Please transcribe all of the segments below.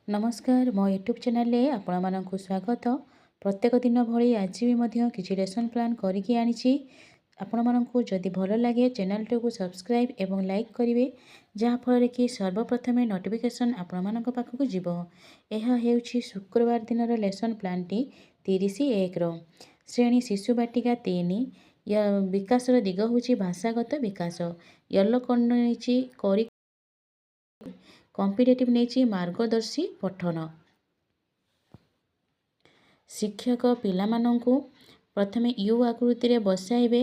नमस्कार मो YouTube channel रे आपण मानक स्वागत। प्रत्येक दिन भली आज भी किसी लेसन प्लान करके आनी आपण मानक जदि भल लगे चैनल को सब्सक्राइब एवं लाइक करेंगे जहाँफल कि सर्वप्रथमे नोटिफिकेशन आपण मानक पाखक जीव। यह हेउछि शुक्रवार दिन लेसन प्लान टी 30/1 श्रेणी शिशु बाटिका 3 विकास दिग होछि भाषागत विकास। येलो कर्ण नहीं करी कॉम्पिटेटिव नहीं मार्गदर्शी पठन। शिक्षक पिलामानंकु प्रथमे यू आकृति रे बसाइबे।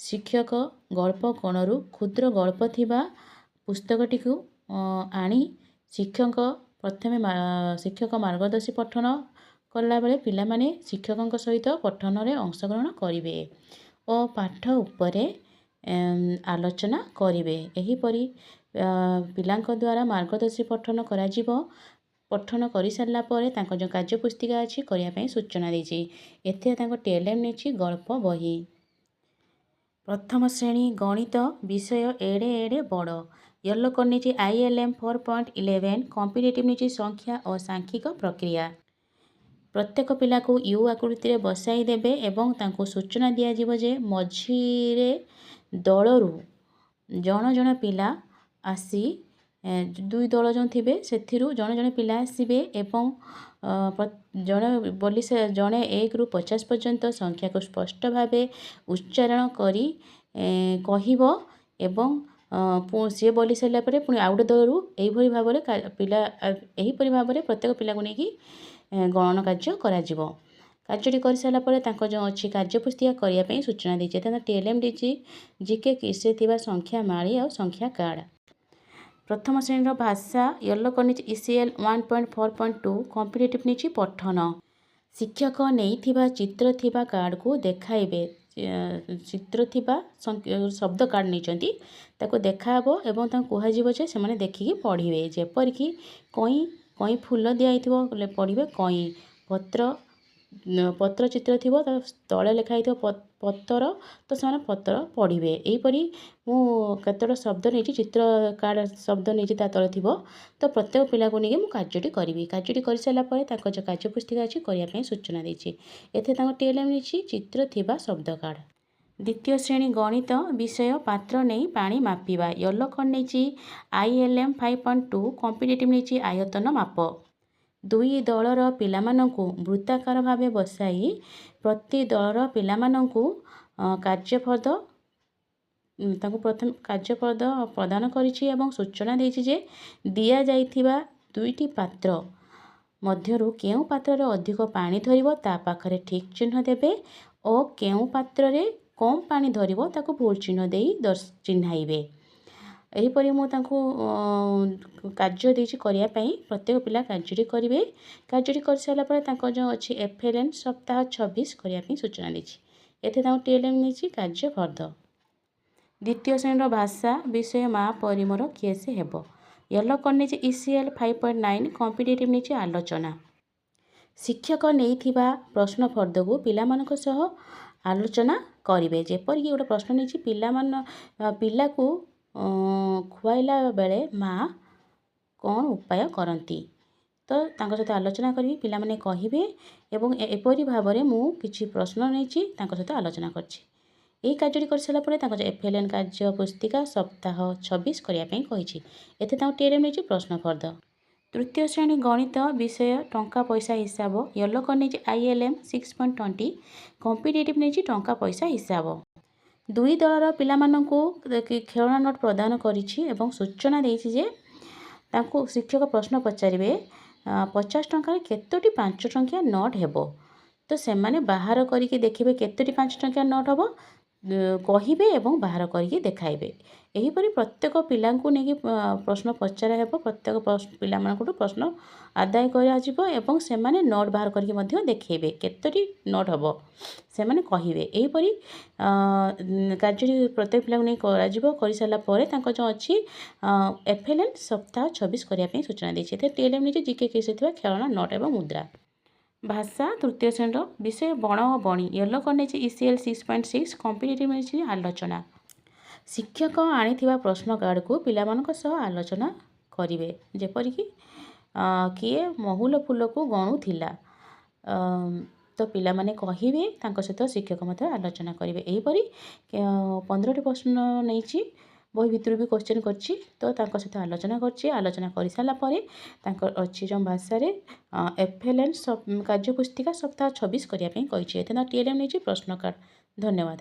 शिक्षक गल्प कोणरू क्षुद्र गल्प थिबा पुस्तकटी को आनी शिक्षक प्रथमे शिक्षक मार्गदर्शी पठन कला बेले पिलामाने शिक्षक सहित पठन रे अंशग्रहण करिवे और पाठ उपरे आलोचना करिवे। एहीपरि पिलांक द्वारा मार्गदर्शी पठन कराजिबो। पठन करि सारला परे तांको जो कार्य पुस्तिका अछि करिया पई सूचना देछि। एथे तांको टीएलएम नेछि गल्प बही। प्रथम श्रेणी गणित विषय एडे एडे बड़। येलो कर नेछि आईएलएम 4.11 कॉम्पिटेटिव नेछि संख्या और सांख्यिक प्रक्रिया। प्रत्येक पिला को यू आकृति रे बसाई देबे एवं तांको सूचना दिया जिवो जे मझिरे दलरू जण जण पिला आसी दुई दल जो थे से जड़े जड़े पिला आसबे एवं जड़े बोली से जड़े 1 ରୁ 50 पर्यंत संख्या को स्पष्ट भाव उच्चारण करी कहब एवं सी बोली सारा पुणी आउ गोटे दलू यही भाव पिला यहीपरि भाव प्रत्येक पिला को लेकिन गणन कार्य करा कार्यटी कर सारापर जो अच्छी कार्यपुस्तिका करने सूचना देती टीएलएम डी जीके किसे थिबा संख्या माली और संख्या कार्ड। प्रथम श्रेणी भाषा येलो कर ECL 1.4.2 कॉम्पिटेटिव नहीं पठन। शिक्षक नहीं चित्र थिबा कार्ड को देखाइबे। चित्र थिबा शब्द कार्ड नहीं ताको देखाबो एवं कहुब जे से देखिकी पढ़े जेपरिक कई कई फूल दिखाई पढ़े कई पत्र पत्र चित्र थी तले लिखाई पत्तर तो से पत्र पढ़े। यहीपरि मुझे शब्द नहीं चित्र कार्ड शब्द नहीं तले थी तो प्रत्येक पिला को लेकिन कार्यटी करी कार्यटी कर सारापर जो कार्यपुस्तिका अच्छी करने सूचना देती। एथे टीएलएम नहीं चित्र थिबा शब्द कार्ड। द्वितीय श्रेणी गणित विषय पात्र नहीं पानी मापिबा। येलो कण नहीं आईएलएम 5.2 कॉम्पिटेटिव नहीं आयतन माप। दुई दलर पिलामानंकु वृत्ताकार भावे बसाई प्रति दलर पिलामानंकु कार्यपद प्रथम कार्यपद प्रदान करिछि एवं सूचना देछि जे दिया जाइथिबा दुईटी पात्र मध्यरु केउ पात्र रे अधिक पानी धरिबो ता पाखरे ठीक चिन्ह देबे और केउ पात्र रे कम पानी धरिबो ताकु भूल चिन्ह देई चिन्हाइबे। एहीपरि मुझे कार्य देछि करिया पई प्रत्येक पिला कार्यटी करेंगे। कार्यटी कर सारापर जो अच्छी FLN सप्ताह 26 करने सूचना देछि। एथे टीएलएम नहीं कार्य फर्द। द्वितीय श्रेणी भाषा विषय माँ परिमर किए से हेब। येलो कर नहीं ECL 5.9 कॉम्पिटेटिव नहीं आलोचना। शिक्षक नहीं प्रश्न फर्द को पिलामानक सह आलोचना करेंगे। जेपरिक गोटे प्रश्न नहीं पिला को खुआइला बेले माँ कौन उपाय करती तो सहित आलोचना करी पिला माने कहिबे एवं एपरि भाव में मु किछि प्रश्न नहीं सहित आलोचना करछि। यही कार्यटी कर सारापर FLN कार्य पुस्तिका सप्ताह 26 करने कही। एथे टीएलएम नहीं प्रश्न फर्द। तृतीय श्रेणी गणित विषय टंका पैसा हिसाब। येलो कर नहीं ILM 6.20 कॉम्पिटेटिव नहीं टंका पैसा हिसाब। दुई दलर पिलामानंकु खेलना नोट प्रदान करिछि एवं सूचना देछि जे तांको शिक्षक प्रश्न पचारिबे 50 टंकार केतोटी 5 टंकिया नोट हेबो तो से माने बाहर करके देखिबे केतोटी 5 टंकिया नोट हेबो कहिबे एवं बाहर करके देखाइबे। एहीपरि प्रत्येक पिला को लेकिन प्रश्न पचारा हेबो। प्रत्येक पिला मानकु प्रश्न आदाय कराजिबो एवं से माने नोट बाहर करके मध्य देखैबे केतोटी नोट हेबो से माने कहिबे। एहीपरि कार्यटी प्रत्येक पिला नहीं कराजिबो। कर सारा पर जो अच्छी FLN सप्ताह 26 करने सूचना देछि। टीएलएम नहीं जीके केस थिबा खेलना नोट एवं मुद्रा। भाषा तृतीय श्रेणी विषय बण और बणी। येलो कर नहीं ECL 6.6 कॉम्पिटेटिव नहीं आलोचना। शिक्षक आनी प्रश्न कार्ड को पिलामानक सह आलोचना करिवे। जेपरिक କିଏ ମହୁଲ ଫୁଲକୁ ଗଣୁଥିଲା। ତ ପିଲାମାନେ କହିବେ, ତାଙ୍କ ସହିତ ଶିକ୍ଷକ ମଧ୍ୟ ଆଲୋଚନା କରିବେ। ଏହିପରି 15ଟି ପ୍ରଶ୍ନ ନେଇଛି, ବହି ଭିତରୁ ବି କ୍ୱେଶ୍ଚିନ୍ କରିଛି। ତ ତାଙ୍କ ସହିତ ଆଲୋଚନା କରିଛି। ଆଲୋଚନା କରିସାରିଲା ପରେ ତାଙ୍କର ଅଛି ଯେଉଁ ଭାଷାରେ FLN କାର୍ଯ୍ୟପୁସ୍ତିକା ସପ୍ତାହ 26 କରିବା ପାଇଁ କହିଛି। ଏଥର TLM ନେଇଛି ପ୍ରଶ୍ନ କାର୍ଡ଼। ଧନ୍ୟବାଦ।